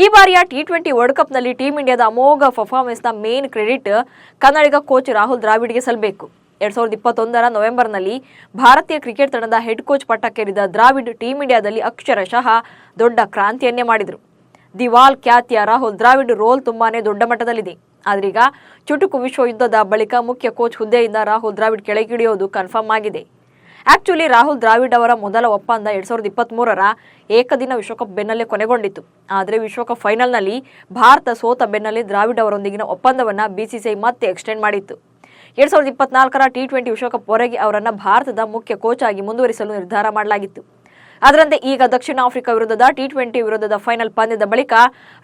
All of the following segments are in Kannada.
ಈ ಬಾರಿಯ ಟಿ20 ವರ್ಲ್ಡ್ ಕಪ್ನಲ್ಲಿ ಟೀಂ ಇಂಡಿಯಾದ ಅಮೋಘ ಪರ್ಫಾರ್ಮೆನ್ಸ್ನ ಮೇನ್ ಕ್ರೆಡಿಟ್ ಕನ್ನಡಿಗ ಕೋಚ್ ರಾಹುಲ್ ದ್ರಾವಿಡ್ಗೆ ಸಲ್ಲಬೇಕು. 2021ರ ನವೆಂಬರ್ನಲ್ಲಿ ಭಾರತೀಯ ಕ್ರಿಕೆಟ್ ತಂಡದ ಹೆಡ್ ಕೋಚ್ ಪಟ್ಟಕ್ಕೇರಿದ ದ್ರಾವಿಡ್ ಟೀಂ ಇಂಡಿಯಾದಲ್ಲಿ ಅಕ್ಷರಶಃ ದೊಡ್ಡ ಕ್ರಾಂತಿಯನ್ನೇ ಮಾಡಿದರು. ದಿವಾಲ್ ಖ್ಯಾತಿಯ ರಾಹುಲ್ ದ್ರಾವಿಡ್ ರೋಲ್ ತುಂಬಾನೇ ದೊಡ್ಡ ಮಟ್ಟದಲ್ಲಿದೆ. ಆದ್ರೀಗ ಚುಟುಕು ವಿಶ್ವಯುದ್ಧದ ಬಳಿಕ ಮುಖ್ಯ ಕೋಚ್ ಹುದ್ದೆಯಿಂದ ರಾಹುಲ್ ದ್ರಾವಿಡ್ ಕೆಳಗಿಳಿಯೋದು ಕನ್ಫರ್ಮ್ ಆಗಿದೆ. ಆಕ್ಚುಲಿ ರಾಹುಲ್ ದ್ರಾವಿಡ್ ಅವರ ಮೊದಲ ಒಪ್ಪಂದ 2023ರ ಏಕದಿನ ವಿಶ್ವಕಪ್ ಬೆನ್ನಲ್ಲೇ ಕೊನೆಗೊಂಡಿತ್ತು. ಆದರೆ ವಿಶ್ವಕಪ್ ಫೈನಲ್ನಲ್ಲಿ ಭಾರತ ಸೋತ ಬೆನ್ನಲ್ಲೇ ದ್ರಾವಿಡ್ ಅವರೊಂದಿಗಿನ ಒಪ್ಪಂದವನ್ನು ಬಿಸಿಸಿಐ ಮತ್ತೆ ಎಕ್ಸ್ಟೆಂಡ್ ಮಾಡಿತ್ತು. 2024ರ ಟಿ20 ವಿಶ್ವಕಪ್ ವರೆಗೆ ಅವರನ್ನು ಭಾರತದ ಮುಖ್ಯ ಕೋಚ್ ಆಗಿ ಮುಂದುವರಿಸಲು ನಿರ್ಧಾರ ಮಾಡಲಾಗಿತ್ತು. ಅದರಂತೆ ಈಗ ದಕ್ಷಿಣ ಆಫ್ರಿಕಾ ವಿರುದ್ಧದ ಟಿ20 ವಿರುದ್ಧದ ಫೈನಲ್ ಪಂದ್ಯದ ಬಳಿಕ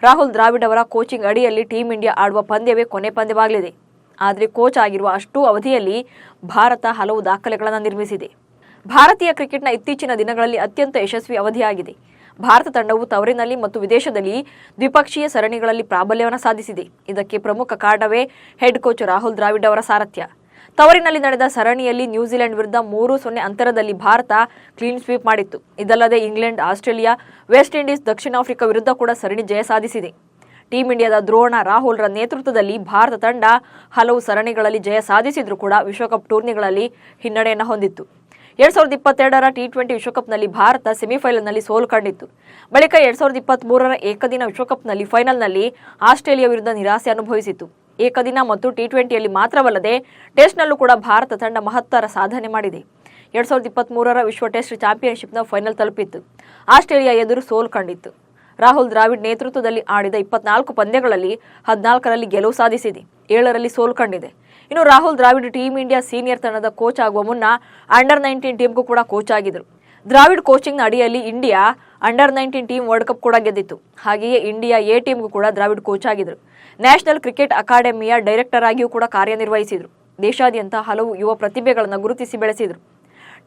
ರಾಹುಲ್ ದ್ರಾವಿಡ್ ಅವರ ಕೋಚಿಂಗ್ ಅಡಿಯಲ್ಲಿ ಟೀಂ ಇಂಡಿಯಾ ಆಡುವ ಪಂದ್ಯವೇ ಕೊನೆ ಪಂದ್ಯವಾಗಲಿದೆ. ಆದರೆ ಕೋಚ್ ಆಗಿರುವ ಅಷ್ಟೂ ಅವಧಿಯಲ್ಲಿ ಭಾರತ ಹಲವು ದಾಖಲೆಗಳನ್ನು ನಿರ್ಮಿಸಿದೆ. ಭಾರತೀಯ ಕ್ರಿಕೆಟ್ನ ಇತ್ತೀಚಿನ ದಿನಗಳಲ್ಲಿ ಅತ್ಯಂತ ಯಶಸ್ವಿ ಅವಧಿಯಾಗಿದೆ. ಭಾರತ ತಂಡವು ತವರಿನಲ್ಲಿ ಮತ್ತು ವಿದೇಶದಲ್ಲಿ ದ್ವಿಪಕ್ಷೀಯ ಸರಣಿಗಳಲ್ಲಿ ಪ್ರಾಬಲ್ಯವನ್ನು ಸಾಧಿಸಿದೆ. ಇದಕ್ಕೆ ಪ್ರಮುಖ ಕಾರಣವೇ ಹೆಡ್ ಕೋಚ್ ರಾಹುಲ್ ದ್ರಾವಿಡ್ ಅವರ ಸಾರಥ್ಯ. ತವರಿನಲ್ಲಿ ನಡೆದ ಸರಣಿಯಲ್ಲಿ ನ್ಯೂಜಿಲೆಂಡ್ ವಿರುದ್ಧ 3-0 ಅಂತರದಲ್ಲಿ ಭಾರತ ಕ್ಲೀನ್ ಸ್ವೀಪ್ ಮಾಡಿತ್ತು. ಇದಲ್ಲದೆ ಇಂಗ್ಲೆಂಡ್, ಆಸ್ಟ್ರೇಲಿಯಾ, ವೆಸ್ಟ್ ಇಂಡೀಸ್, ದಕ್ಷಿಣ ಆಫ್ರಿಕಾ ವಿರುದ್ಧ ಕೂಡ ಸರಣಿ ಜಯ ಸಾಧಿಸಿದೆ. ಟೀಂ ಇಂಡಿಯಾದ ದ್ರೋಣ ರಾಹುಲ್ರ ನೇತೃತ್ವದಲ್ಲಿ ಭಾರತ ತಂಡ ಹಲವು ಸರಣಿಗಳಲ್ಲಿ ಜಯ ಸಾಧಿಸಿದ್ರೂ ಕೂಡ ವಿಶ್ವಕಪ್ ಟೂರ್ನಿಗಳಲ್ಲಿ ಹಿನ್ನಡೆಯನ್ನು ಹೊಂದಿತ್ತು. 2022ರ ಟಿ20 ವಿಶ್ವಕಪ್ನಲ್ಲಿ ಭಾರತ ಸೆಮಿಫೈನಲ್ನಲ್ಲಿ ಸೋಲು ಕಂಡಿತ್ತು. ಬಳಿಕ 2023ರ ಏಕದಿನ ವಿಶ್ವಕಪ್ನಲ್ಲಿ ಫೈನಲ್ನಲ್ಲಿ ಆಸ್ಟ್ರೇಲಿಯಾ ವಿರುದ್ಧ ನಿರಾಸೆ ಅನುಭವಿಸಿತು. ಏಕದಿನ ಮತ್ತು ಟಿ20ಯಲ್ಲಿ ಮಾತ್ರವಲ್ಲದೆ ಟೆಸ್ಟ್ನಲ್ಲೂ ಕೂಡ ಭಾರತ ತಂಡ ಮಹತ್ತರ ಸಾಧನೆ ಮಾಡಿದೆ. 2023ರ ವಿಶ್ವ ಟೆಸ್ಟ್ ಚಾಂಪಿಯನ್ಶಿಪ್ನ ಫೈನಲ್ ತಲುಪಿತ್ತು. ಆಸ್ಟ್ರೇಲಿಯಾ ಎದುರು ಸೋಲು ಕಂಡಿತ್ತು. ರಾಹುಲ್ ದ್ರಾವಿಡ್ ನೇತೃತ್ವದಲ್ಲಿ ಆಡಿದ 24 ಪಂದ್ಯಗಳಲ್ಲಿ 14ರಲ್ಲಿ ಗೆಲುವು ಸಾಧಿಸಿದೆ, 7ರಲ್ಲಿ ಸೋಲು ಕಂಡಿದೆ. ಇನ್ನು Rahul Dravid team India senior ತಂಡದ ಕೋಚ್ ಆಗುವ ಮುನ್ನ ಅಂಡರ್-19 ಟೀಮ್ಗೂ ಕೂಡ ಕೋಚ್ ಆಗಿದ್ರು. ದ್ರಾವಿಡ್ ಕೋಚಿಂಗ್ನ ಅಡಿಯಲ್ಲಿ ಇಂಡಿಯಾ ಅಂಡರ್-19 ಟೀಮ್ ವರ್ಲ್ಡ್ ಕಪ್ ಕೂಡ ಗೆದ್ದಿತ್ತು. ಹಾಗೆಯೇ ಇಂಡಿಯಾ ಎ ಟೀಮ್ಗೂ ಕೂಡ ದ್ರಾವಿಡ್ ಕೋಚ್ ಆಗಿದ್ರು. ನ್ಯಾಷನಲ್ ಕ್ರಿಕೆಟ್ ಅಕಾಡೆಮಿಯ ಡೈರೆಕ್ಟರ್ ಆಗಿಯೂ ಕೂಡ ಕಾರ್ಯನಿರ್ವಹಿಸಿದ್ರು. ದೇಶಾದ್ಯಂತ ಹಲವು ಯುವ ಪ್ರತಿಭೆಗಳನ್ನು ಗುರುತಿಸಿ ಬೆಳೆಸಿದ್ರು.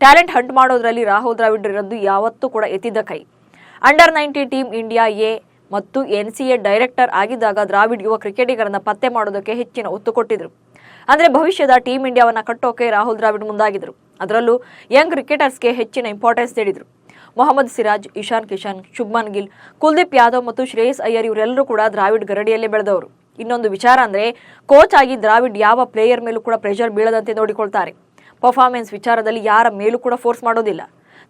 ಟ್ಯಾಲೆಂಟ್ ಹಂಟ್ ಮಾಡೋದ್ರಲ್ಲಿ ರಾಹುಲ್ ದ್ರಾವಿಡ್ ಇರೋದು ಯಾವತ್ತೂ ಕೂಡ ಎತ್ತಿದ್ದ ಕೈ. ಅಂಡರ್-19 ಟೀಮ್ ಇಂಡಿಯಾ ಎ ಮತ್ತು NCA ಡೈರೆಕ್ಟರ್ ಆಗಿದ್ದಾಗ ದ್ರಾವಿಡ್ ಯುವ ಕ್ರಿಕೆಟಿಗರನ್ನ ಪತ್ತೆ ಮಾಡೋದಕ್ಕೆ ಹೆಚ್ಚಿನ ಒತ್ತು ಕೊಟ್ಟಿದ್ರು. ಅಂದರೆ ಭವಿಷ್ಯದ ಟೀಂ ಇಂಡಿಯಾವನ್ನು ಕಟ್ಟೋಕೆ ರಾಹುಲ್ ದ್ರಾವಿಡ್ ಮುಂದಾಗಿದ್ರು. ಅದರಲ್ಲೂ ಯಂಗ್ ಕ್ರಿಕೆಟರ್ಸ್ಗೆ ಹೆಚ್ಚಿನ ಇಂಪಾರ್ಟೆನ್ಸ್ ನೀಡಿದ್ರು. ಮೊಹಮ್ಮದ್ ಸಿರಾಜ್, ಇಶಾನ್ ಕಿಶನ್, ಶುಭ್ಮನ್ ಗಿಲ್, ಕುಲ್ದೀಪ್ ಯಾದವ್ ಮತ್ತು ಶ್ರೇಯಸ್ ಅಯ್ಯರ್ ಇವರೆಲ್ಲರೂ ಕೂಡ ದ್ರಾವಿಡ್ ಗರಡಿಯಲ್ಲೇ ಬೆಳೆದವರು. ಇನ್ನೊಂದು ವಿಚಾರ ಅಂದರೆ ಕೋಚ್ ಆಗಿ ದ್ರಾವಿಡ್ ಯಾವ ಪ್ಲೇಯರ್ ಮೇಲೂ ಕೂಡ ಪ್ರೆಷರ್ ಬೀಳದಂತೆ ನೋಡಿಕೊಳ್ತಾರೆ. ಪರ್ಫಾರ್ಮೆನ್ಸ್ ವಿಚಾರದಲ್ಲಿ ಯಾರ ಮೇಲೂ ಕೂಡ ಫೋರ್ಸ್ ಮಾಡೋದಿಲ್ಲ.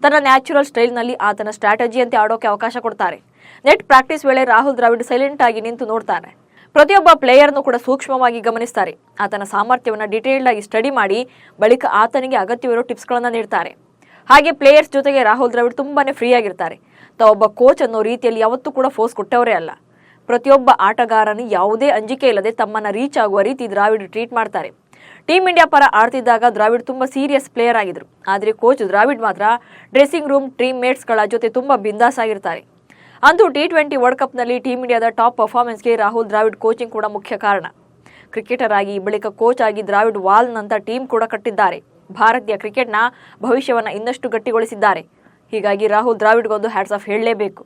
ತನ್ನ ನ್ಯಾಚುರಲ್ ಸ್ಟೈಲ್ನಲ್ಲಿ ಆತನ ಸ್ಟ್ರಾಟಜಿಯಂತೆ ಆಡೋಕೆ ಅವಕಾಶ ಕೊಡ್ತಾರೆ. ನೆಟ್ ಪ್ರಾಕ್ಟೀಸ್ ವೇಳೆ ರಾಹುಲ್ ದ್ರಾವಿಡ್ ಸೈಲೆಂಟ್ ಆಗಿ ನಿಂತು ನೋಡ್ತಾನೆ. ಪ್ರತಿಯೊಬ್ಬ ಪ್ಲೇಯರ್ನು ಕೂಡ ಸೂಕ್ಷ್ಮವಾಗಿ ಗಮನಿಸ್ತಾರೆ. ಆತನ ಸಾಮರ್ಥ್ಯವನ್ನು ಡಿಟೇಲ್ಡ್ ಆಗಿ ಸ್ಟಡಿ ಮಾಡಿ ಬಳಿಕ ಆತನಿಗೆ ಅಗತ್ಯವಿರೋ ಟಿಪ್ಸ್ಗಳನ್ನು ನೀಡ್ತಾರೆ. ಹಾಗೆ ಪ್ಲೇಯರ್ಸ್ ಜೊತೆಗೆ ರಾಹುಲ್ ದ್ರಾವಿಡ್ ತುಂಬಾನೇ ಫ್ರೀ ಆಗಿರ್ತಾರೆ. ತಾವೊಬ್ಬ ಕೋಚ್ ಅನ್ನೋ ರೀತಿಯಲ್ಲಿ ಯಾವತ್ತೂ ಕೂಡ ಫೋರ್ಸ್ ಕೊಟ್ಟವರೇ ಅಲ್ಲ. ಪ್ರತಿಯೊಬ್ಬ ಆಟಗಾರನು ಯಾವುದೇ ಅಂಜಿಕೆ ಇಲ್ಲದೆ ತಮ್ಮನ್ನ ರೀಚ್ ಆಗುವ ರೀತಿ ದ್ರಾವಿಡ್ ಟ್ರೀಟ್ ಮಾಡ್ತಾರೆ. ಟೀಂ ಇಂಡಿಯಾ ಪರ ಆಡ್ತಿದ್ದಾಗ ದ್ರಾವಿಡ್ ತುಂಬಾ ಸೀರಿಯಸ್ ಪ್ಲೇಯರ್ ಆಗಿದ್ರು. ಆದರೆ ಕೋಚ್ ದ್ರಾವಿಡ್ ಮಾತ್ರ ಡ್ರೆಸ್ಸಿಂಗ್ ರೂಮ್ ಟೀಮ್ ಮೇಟ್ಸ್ಗಳ ಜೊತೆ ತುಂಬಾ ಬಿಂದಾಸ್ ಆಗಿರ್ತಾರೆ. ಅಂತೂ ಟಿ20 ವರ್ಲ್ಡ್ ಕಪ್ನಲ್ಲಿ ಟೀಂ ಇಂಡಿಯಾದ ಟಾಪ್ ಪರ್ಫಾರ್ಮೆನ್ಸ್ಗೆ ರಾಹುಲ್ ದ್ರಾವಿಡ್ ಕೋಚಿಂಗ್ ಕೂಡ ಮುಖ್ಯ ಕಾರಣ. ಕ್ರಿಕೆಟರ್ ಆಗಿ ಬಳಿಕ ಕೋಚ್ ಆಗಿ ದ್ರಾವಿಡ್ ವಾಲ್ನಂತ ಟೀಮ್ ಕೂಡ ಕಟ್ಟಿದ್ದಾರೆ. ಭಾರತೀಯ ಕ್ರಿಕೆಟ್ನ ಭವಿಷ್ಯವನ್ನು ಇನ್ನಷ್ಟು ಗಟ್ಟಿಗೊಳಿಸಿದ್ದಾರೆ. ಹೀಗಾಗಿ ರಾಹುಲ್ ದ್ರಾವಿಡ್ಗೊಂದು ಹ್ಯಾಟ್ಸ್ ಆಫ್ ಹೇಳಲೇಬೇಕು.